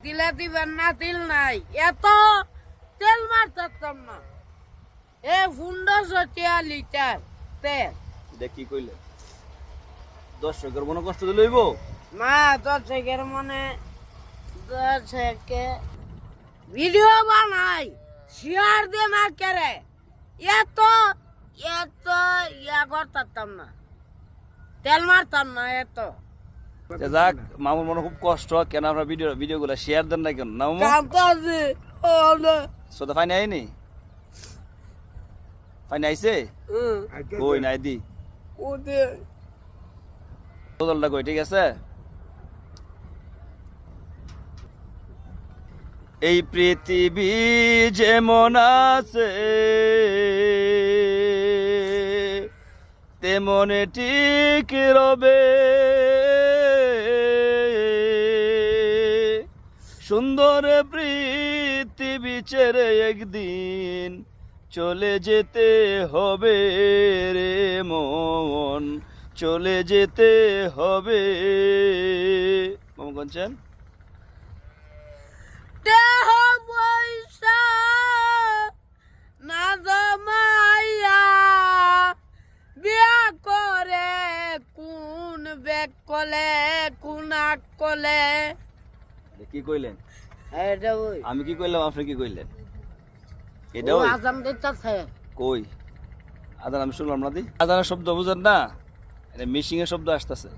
দিলে দিবেন না, তিল নাই, এত তেল মারতাম না। এ 1500 লিটার তেল। দেখি কইলে দর্শকের মনে কষ্ট দিলে হইব না, দর্শকের মনে দর্শকে ভিডিও বানাই, শেয়ার দে না কেরে, এত এত ইয়া করতাম না, তেল মারতাম না এত। যাক, মামুর মনে খুব কষ্ট, কেন আপনার ভিডিও গুলা শেয়ার দেন না কেন? না মামু কাঁদতাছি, ও না। সোদা ফাইন আইনি, ফাইন আইছে কই নাই দি ওদের বদলটা কই, ঠিক আছে? এই পৃথিবী যেমন আছে তেমন ঠিক রবে, সুন্দর পৃথিবী ছেড়ে একদিন চলে যেতে হবে রে মন, চলে যেতে হবে। মামু কোনছেন? দেহ পয়সা না জমাইয়া বিয়া করে কোন বেক কলে কোন আক কলে। কি কইলেন? এটা ওই আমি কি কইলাম, আপনি কি কইলেন? এটা ও ওই আজান দিতেছে। কই আদান আমি শুনলাম না দি, আদানের শব্দ বুঝেন না, এটা মিশিং এর শব্দ আসতেছে।